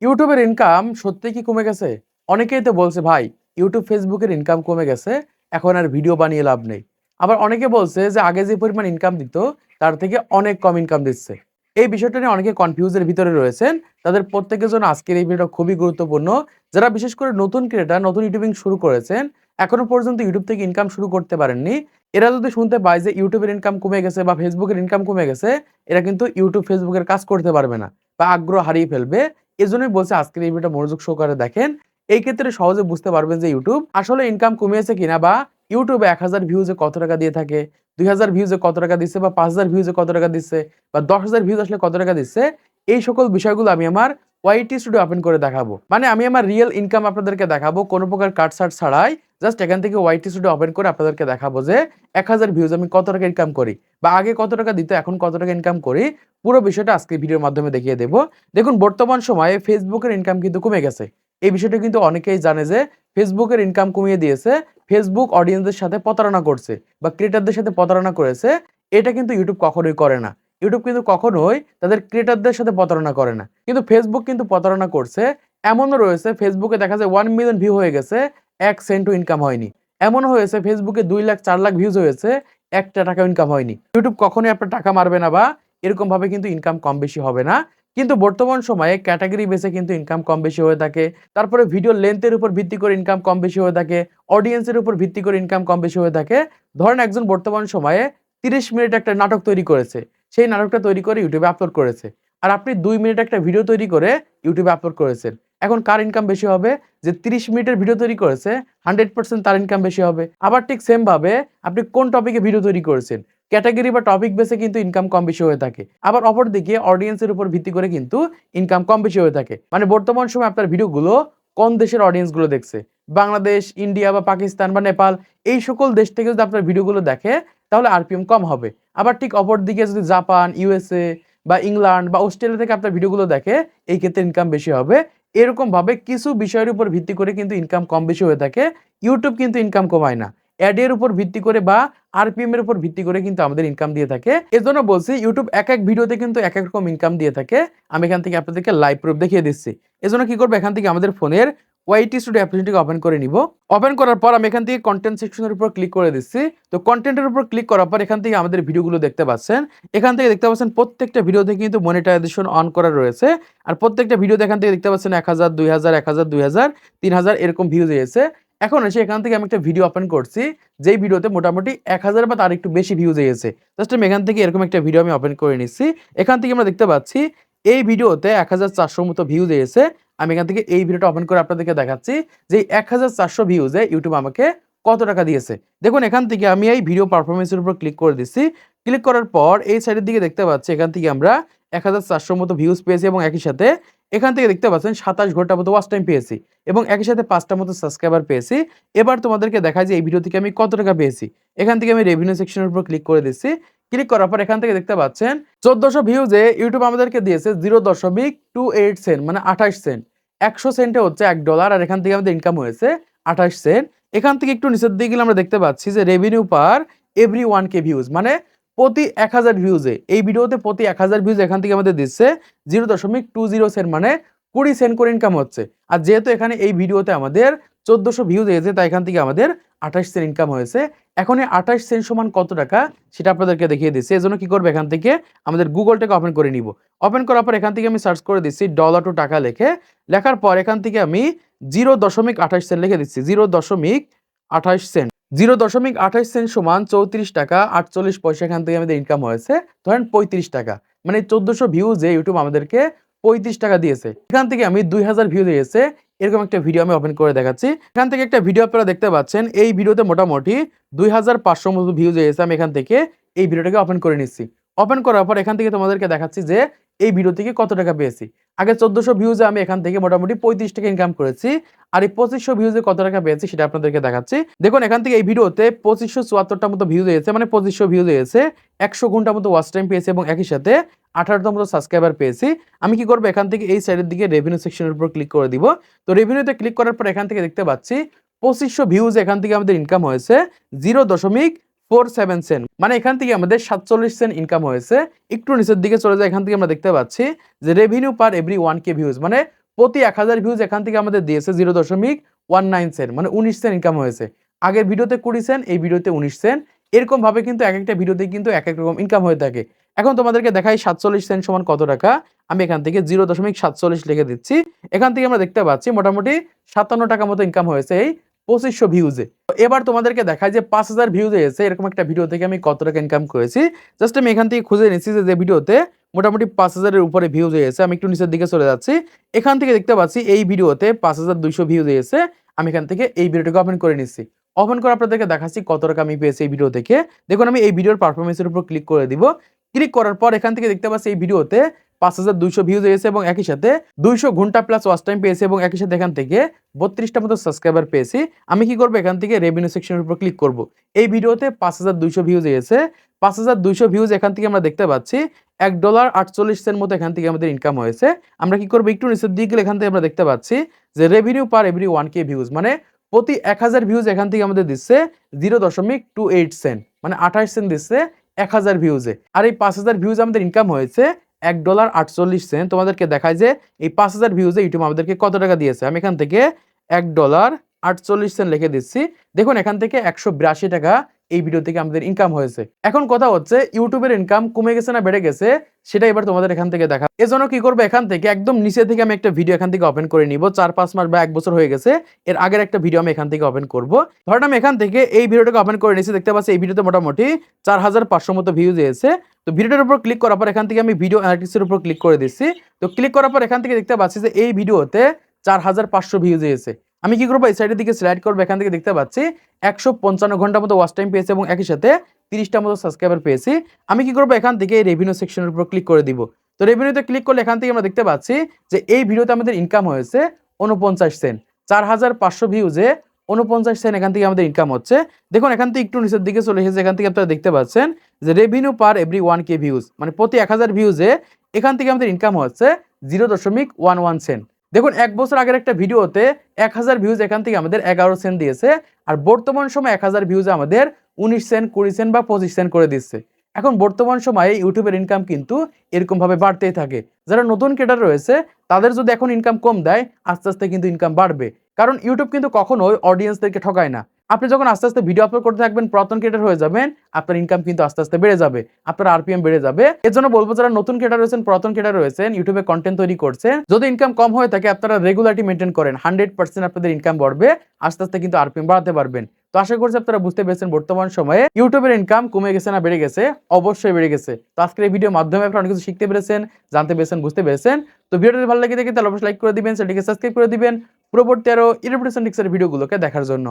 ইউটিউবের ইনকাম সত্যিই কি কমে গেছে? অনেকেই তো বলছে ভাই ইউটিউব, ফেসবুকের ইনকাম কমে গেছে। এখন আর ভিডিও বানিয়ে লাভ নেই। আবার অনেকে বলছে যে আগে যে পরিমাণ ইনকাম দিত তার থেকে অনেক কম ইনকাম দিচ্ছে। এই বিষয়টা নিয়ে অনেকে কনফিউজের ভিতরে রয়েছেন। তাদের প্রত্যেকের জন্য আজকের এই ভিডিওটা খুবই গুরুত্বপূর্ণ। যারা বিশেষ করে নতুন ক্রিয়েটর, নতুন ইউটিউবিং শুরু করেছেন, এখনো পর্যন্ত ইউটিউব থেকে ইনকাম শুরু করতে পারেননি। এরা যদি শুনতে পায় যে ইউটিউবের ইনকাম কমে গেছে বা ফেসবুকের ইনকাম কমে গেছে, এরা কিন্তু ইউটিউব, ফেসবুকের কাজ করতে পারবে না বা আগ্রহ হারিয়ে ফেলবে। এজন্যই বলছি আজকের এই ভিডিওটা মনোযোগ সহকারে দেখেন। এই ক্ষেত্রে সহজে বুঝতে পারবেন যে ইউটিউব আসলে ইনকাম কমিয়েছে কিনা, বা ইউটিউবে ১,০০০ ভিউজে কত টাকা দিয়ে থাকে, ২,০০০ ভিউজে কত টাকা দিচ্ছে, বা ৫,০০০ ভিউজে কত টাকা দিচ্ছে, বা ১০,০০০ ভিউজ আসলে কত টাকা দিচ্ছে। এই সকল বিষয়গুলো আমি আমার ওয়াইটি স্টুডিও ওপেন করে দেখাবো। মানে আমি আমার রিয়েল ইনকাম আপনাদেরকে দেখাবো, কোনো প্রকার কাট-ছাঁট ছাড়াই। জাস্ট এখান থেকে ওয়াইটি স্টুডিও ওপেন করে আপনাদেরকে দেখাবো যে ১,০০০ ভিউজ আমি কত টাকা ইনকাম করি, বা আগে কত টাকা দিত এখন কত টাকা ইনকাম করি। পুরো বিষয়টা আজকের ভিডিওর মাধ্যমে দেখিয়ে দেব। দেখুন, বর্তমান সময়ে ফেসবুকের ইনকাম কিন্তু কমে গেছে। এই বিষয়টা কিন্তু অনেকেই জানে যে ফেসবুকের ইনকাম কমিয়ে দিয়েছে। ফেসবুক অডিয়েন্সদের সাথে প্রতারণা করছে বা ক্রিয়েটরদের সাথে প্রতারণা করেছে। এটা কিন্তু ইউটিউব কখনোই করে না। ইউটিউব কিন্তু কখনোই তাদের ক্রিয়েটরদের সাথে প্রতারণা করে না। কিন্তু ফেসবুক কিন্তু প্রতারণা করছে। এমনও রয়েছে ফেসবুকে দেখা যায় 1 মিলিয়ন ভিউ হয়ে গেছে, ১ সেন্টও ইনকাম হয়নি। এমনও হয়েছে ফেসবুকে ২ লাখ ৪ লাখ ভিউজ হয়েছে, একটা টাকাও ইনকাম হয়নি। ইউটিউব কখনোই আপনার টাকা মারবে না, বা এরকম ভাবে কিন্তু ইনকাম কম বেশি হবে না। কিন্তু বর্তমান সময়ে ক্যাটেগরি বেসে কিন্তু ইনকাম কম বেশি হয়ে থাকে। তারপরে ভিডিও লেন্থের উপর ভিত্তি করে ইনকাম কম বেশি হয়ে থাকে। অডিয়েন্সের উপর ভিত্তি করে ইনকাম কম বেশি হয়ে থাকে। ধরেন একজন বর্তমান সময়ে ৩০ মিনিট একটা নাটক তৈরি করেছে। সেই নাটকটা তৈরি করে ইউটিউবে আপলোড করেছে। আর আপনি ২ মিনিট একটা ভিডিও তৈরি করে ইউটিউবে আপলোড করেছেন। এখন কার ইনকাম বেশি হবে? যে ৩০ মিনিটের ভিডিও তৈরি করেছে 100% তার ইনকাম বেশি হবে। আবার ঠিক সেম ভাবে আপনি কোন টপিকে ভিডিও তৈরি করেছেন, ক্যাটেগরি বা টপিক বেসে কিন্তু ইনকাম কম বেশি হয়ে থাকে। আবার অপরদিকে অডিয়েন্সের উপর ভিত্তি করে কিন্তু ইনকাম কম বেশি হয়ে থাকে। মানে বর্তমান সময়ে আপনার ভিডিওগুলো কোন দেশের অডিয়েন্স গুলো দেখছে, বাংলাদেশ, ইন্ডিয়া বা পাকিস্তান বা নেপাল, এই সকল দেশ থেকে যদি আপনার ভিডিওগুলো দেখে তাহলে আরপিএম কম হবে। আবার ঠিক অপরদিকে যদি জাপান, ইউএসএ বা ইংল্যান্ড বা অস্ট্রেলিয়া থেকে আপনার ভিডিওগুলো দেখে, এই ক্ষেত্রে ইনকাম বেশি হবে। এরকম ভাবে কিছু বিষয়ের উপর ভিত্তি করে কিন্তু ইনকাম কম বেশি হয়ে থাকে। ইউটিউব কিন্তু ইনকাম কমায় না। অ্যাড এর উপর ভিত্তি করে বা আরপিএম এর উপর ভিত্তি করে কিন্তু আমাদের ইনকাম দিয়ে থাকে। এজন্য বলছি ইউটিউব এক এক ভিডিওতে কিন্তু এক এক রকম ইনকাম দিয়ে থাকে। আমি এখান থেকে আপনাদেরকে লাইভ প্রুফ দেখিয়ে দিচ্ছি। এজন্য কি করব, এখান থেকে আমাদের ফোনের ওয়াইটি স্টুডিও অ্যাপ্লিকেশনটিকে ওপেন করে নিব। ওপেন করার পর আমি এখান থেকে কনটেন্ট সেকশনের উপর ক্লিক করে দিচ্ছি। তো কনটেন্টের উপর ক্লিক করার পর এখান থেকে আমাদের ভিডিওগুলো দেখতে পাচ্ছেন। এখান থেকে দেখতে পাচ্ছেন প্রত্যেকটা ভিডিওতে কিন্তু মনিটাইজেশন অন করা রয়েছে। আর প্রত্যেকটা ভিডিওতে এখান থেকে দেখতে পাচ্ছেন ১,০০০, ২,০০০, ১,০০০, ২,০০০, ৩,০০০ এরকম ভিউজ এসেছে। এখন এসে এখান থেকে আমি একটা ভিডিও ওপেন করছি, যেই ভিডিওতে মোটামুটি ১,০০০ বা তার একটু বেশি ভিউজ এসেছে। জাস্ট আমি এখান থেকে এরকম একটা ভিডিও আমি ওপেন করে নিচ্ছি। এখান থেকে আমরা দেখতে পাচ্ছি এই ভিডিওতে ১,৪০০ মতো ভিউজ এসেছে। আমি এখান থেকে এই ভিডিওটা ওপেন করে আপনাদেরকে দেখাচ্ছি যে ১,৪০০ ভিউজে ইউটিউব আমাকে কত টাকা দিয়েছে। দেখুন, এখান থেকে আমি এই ভিডিও পারফরম্যান্স এর উপর ক্লিক করে দিচ্ছি। ক্লিক করার পর এই সাইডের দিকে দেখতে পাচ্ছি এখান থেকে আমরা ১,৪০০ মতো ভিউজ পেয়েছি, এবং একই সাথে এখান থেকে দেখতে পাচ্ছেন ২৭ ঘন্টা মতো ওয়াচ টাইম পেয়েছি, এবং একই সাথে ৫ টা মতো সাবস্ক্রাইবার পেয়েছি। এবার তোমাদেরকে দেখাই যে এই ভিডিও থেকে আমি কত টাকা পেয়েছি। এখান থেকে আমি রেভিনিউ সেকশনের উপর ক্লিক করে দিচ্ছি। ক্লিক করার পর এখান থেকে দেখতে পাচ্ছেন ১৪০০ ভিউজে ইউটিউব আমাদেরকে দিয়েছে 0.28 সেন্ট, মানে ২৮ সেন্ট। ১০০ সেন্টে হচ্ছে $১, আর এখান থেকে আমাদের ইনকাম হয়েছে ২৮ সেন্ট। এখান থেকে একটু নিচের দিকে গেলে আমরা দেখতে পাচ্ছি যে রেভিনিউ পার এভরি 1K ভিউজ, মানে প্রতি ১,০০০ ভিউজে, এই ভিডিওতে প্রতি ১,০০০ ভিউজ এখান থেকে আমাদের দিচ্ছে 0.20 সেন্ট, মানে ২০ সেন্ট করে ইনকাম হচ্ছে। আর যেহেতু এখানে এই ভিডিওতে আমাদের ১৪০০ ভিউজ এসেছে, তাই এখান থেকে আমাদের ২৮ সেন্ট ইনকাম হয়েছে। এখন এই ২৮ সেন্ট সমান কত টাকা সেটা আপনাদেরকে দেখিয়ে দিচ্ছি। এজন্য কি করব, এখান থেকে আমাদের গুগলটাকে ওপেন করে নিব। ওপেন করার পর এখান থেকে আমি সার্চ করে দিচ্ছি ডলার টু টাকা লিখে। লেখার পর এখান থেকে আমি 0.28 সেন্ট লিখে দিচ্ছি। 0.28 সেন্ট। 0.28 সেন্ট সমান ৩৪ টাকা ৪৮ পয়সা এখান থেকে আমাদের ইনকাম হয়েছে। ধরেন ৩৫ টাকা। মানে ১৪০০ ভিউজে ইউটিউব আমাদেরকে ৩৫ টাকা দিয়েছে। এখান থেকে আমি ২,০০০ ভিউ দিয়েছে এরকম একটা ভিডিও আমি ওপেন করে দেখাচ্ছি। এখান থেকে একটা ভিডিও আপনারা দেখতে পাচ্ছেন। এই ভিডিওতে মোটামুটি ২,৫০০ মতো ভিউজ এসেছে। আমি এখান থেকে এই ভিডিওটাকে ওপেন করে নিচ্ছি। ওপেন করার পর এখান থেকে তোমাদেরকে দেখাচ্ছি যে এই ভিডিও থেকে কত টাকা পেয়েছি। আগে ১৪০০ ভিউজে আমি এখান থেকে মোটামুটি ৩৫ টাকা ইনকাম করেছি। আর এই ২৫০০ ভিউজে কত টাকা পেয়েছি সেটা আপনাদেরকে দেখাচ্ছি। দেখুন, এখান থেকে এই ভিডিওতে ২৫৭৪ টা মতো ভিউজ এসেছে, মানে ২৫০০ ভিউজ এসেছে। ১০০ ঘন্টা মতো ওয়াচ টাইম পেয়েছি, এবং একই সাথে ১৮ টা মতো সাবস্ক্রাইবার পেয়েছি। আমি কি করব, এখান থেকে এই সাইডের দিকে রেভিনিউ সেকশনের উপর ক্লিক করে দিব। তো রেভিনিউতে ক্লিক করার পর এখান থেকে দেখতে পাচ্ছি ২৫০০ ভিউজ এখান থেকে আমাদের ইনকাম হয়েছে 0.47 সেন্ট, মানে এখান থেকে আমাদের ৪৭ সেন্ট ইনকাম হয়েছে। একটু নিচের দিকে চলে যায়, এখান থেকে আমরা দেখতে পাচ্ছি যে রেভিনিউ পার এভরি 1K ভিউজ, মানে প্রতি 1000 ভিউজ এখান থেকে আমাদের দিয়েছে 0.19 সেন্ট, মানে 19 সেন্ট ইনকাম হয়েছে। আগের ভিডিওতে 20 সেন্ট, এই ভিডিওতে 19 সেন্ট। এরকম ভাবে কিন্তু একেকটা ভিডিওতে কিন্তু একেক রকম ইনকাম হয়ে থাকে। এখন তোমাদেরকে দেখাই 47 সেন্ট সমান কত টাকা। আমি এখান থেকে 0.47 লিখে দিচ্ছি। এখান থেকে আমরা দেখতে পাচ্ছি মোটামুটি 57 টাকা মতো ইনকাম হয়েছে এই 2500 ভিউজে। এবার তোমাদেরকে দেখাই যে 5000 ভিউজ এসে এরকম একটা ভিডিও থেকে আমি কত টাকা ইনকাম করেছি। জাস্ট আমি এখান থেকে খুঁজে নিচ্ছি যে ভিডিওতে মোটামুটি 5000 এর উপরে ভিউজ এসেছে। আমি একটু নিচের দিকে চলে যাচ্ছি। এখান থেকে দেখতে পাচ্ছি এই ভিডিওতে 5200 ভিউজ এসেছে। আমি এখান থেকে এই ভিডিওটাকে ওপেন করে নিচ্ছি। ওপেন করে আপনাদেরকে দেখাচ্ছি কত টাকা আমি পেয়েছি এই ভিডিও থেকে। দেখুন আমি এই ভিডিওর পারফরম্যান্সের উপর ক্লিক করে দিব। ক্লিক করার পর এখান থেকে দেখতে পাচ্ছি এই ভিডিওতে 5200 ভিউজ এসেছে এবং একই সাথে 200 ঘন্টা প্লাস ওয়াচ টাইম পেয়েছি এবং একই সাথে এখান থেকে 32টা মতো সাবস্ক্রাইবার পেয়েছি। আমি কি করব, এখান থেকে রেভিনিউ সেকশনের উপর ক্লিক করব। এই ভিডিওতে 5200 ভিউজ এসেছে। 5200 ভিউজ এখান থেকে আমরা দেখতে পাচ্ছি $1.48 মতো এখান থেকে আমাদের ইনকাম হয়েছে। আমরা কি করব, একটু নিচের দিকে গেলে এখান থেকে আমরা দেখতে পাচ্ছি যে রেভিনিউ পার এভরি 1k ভিউজ, মানে প্রতি 1000 ভিউজ এখান থেকে আমাদের দিচ্ছে 0.28 সেন্ট, মানে 28 সেন্ট দিচ্ছে 1000 ভিউজে। আর এই 5000 ভিউজ আমাদের ইনকাম হয়েছে $1.48। তোমাদেরকে দেখায় যে এই 5000 ভিউজে ইউটিউব আমাদেরকে কত টাকা দিয়েছে। আমি এখান থেকে $1.48 লিখে দিচ্ছি। দেখুন এখান থেকে 182 টাকা এই ভিডিও থেকে আমাদের ইনকাম হয়েছে। এখন কথা হচ্ছে ইউটিউবের ইনকাম কমে গেছে না বেড়ে গেছে সেটা এবার তোমাদের এখান থেকে দেখা। এজন্য কি করবে, এখান থেকে একদম নিচে থেকে আমি একটা ভিডিও এখান থেকে ওপেন করে নিব। 4-5 মাস বা 1 বছর হয়ে গেছে, এর আগের একটা ভিডিও আমি এখান থেকে ওপেন করব। ধরেন আমি এখান থেকে এই ভিডিওটাকে ওপেন করে নিয়েছি। দেখতে পাচ্ছি এই ভিডিওতে মোটামুটি 4500 মতো ভিউজ এসেছে। তো ভিডিওটার উপর ক্লিক করার পর এখান থেকে আমি ভিডিও অ্যানালিটিক্সের উপর ক্লিক করে দিচ্ছি। তো ক্লিক করার পর এখান থেকে দেখতে পাচ্ছি যে এই ভিডিওতে 4500 ভিউজ এসেছে। আমি কি করবো, এই সাইডের দিকে স্লাইড করবো। এখান থেকে দেখতে পাচ্ছি 155 ঘন্টা মতো ওয়াচ টাইম পেয়েছে এবং একই সাথে 30টা মতো সাবস্ক্রাইবার পেয়েছি। আমি কি করবো, এখান থেকে রেভিনিউ সেকশনের উপর ক্লিক করে দিব। তো রেভিনিউতে ক্লিক করলে এখান থেকে আমরা দেখতে পাচ্ছি যে এই ভিডিওতে আমাদের ইনকাম হয়েছে 49 সেন্ট। 4500 ভিউজে 49 সেন্ট এখান থেকে আমাদের ইনকাম হচ্ছে। দেখুন এখান থেকে একটু নিচের দিকে চলে এসেছে। এখান থেকে আপনারা দেখতে পাচ্ছেন যে রেভিনিউ পার এভরি 1k ভিউজ, মানে প্রতি 1000 ভিউজে এখান থেকে আমাদের ইনকাম হচ্ছে 0.11 সেন্ট। দেখুন 1 বছর আগের একটা ভিডিওতে 1000 ভিউজ এখান থেকে আমাদের 11 সেন্ট দিয়েছে। আর বর্তমান সময় 1000 ভিউজে আমাদের 19 সেন্ট, 20 সেন্ট বা 25 সেন্ট করে দিচ্ছে। এখন বর্তমান সময়ে ইউটিউবের ইনকাম কিন্তু এরকম ভাবে বাড়তেই থাকে। যারা নতুন ক্রিয়েটর রয়েছে তাদের যদি এখন ইনকাম কম দেয়, আস্তে আস্তে কিন্তু ইনকাম বাড়বে। কারণ ইউটিউব কিন্তু কখনোই অডিয়েন্সদেরকে ঠকায় না। আপনি যখন আস্তে আস্তে ভিডিও আপলোড করতে থাকবেন, পুরাতন ক্রিয়েটর হয়ে যাবেন, আপনার ইনকাম কিন্তু আস্তে আস্তে বেড়ে যাবে, আপনার আরপিএম বেড়ে যাবে। এর জন্য বলবো যারা নতুন ক্রিয়েটর রয়েছেন, পুরাতন ক্রিয়েটর রয়েছেন, ইউটিউবে কন্টেন্ট তৈরি করছেন, যদি ইনকাম কম হয়ে থাকে আপনারা রেগুলারিটি মেনটেন করেন, 100% আপনাদের ইনকাম বাড়বে। আস্তে আস্তে কিন্তু আরপিএম বাড়াতে পারবেন। তো আশা করছি আপনারা বুঝতে পেরেছেন বর্তমান সময়ে ইউটিউবের ইনকাম কমে গেছে না বেড়ে গেছে। অবশ্যই বেড়ে গেছে। তো আজকের এই ভিডিওর মাধ্যমে আপনারা অনেক কিছু শিখতে পেরেছেন, জানতে পেরেছেন, বুঝতে পেরেছেন। তো ভিডিওটি ভালো লাগে দেখে তাহলে অবশ্যই লাইক করে দিবেন, চ্যানেলটিকে সাবস্ক্রাইব করে দিবেন পরবর্তী আরো ইনফরমেশন টিক্সের ভিডিওগুলোকে দেখার জন্য।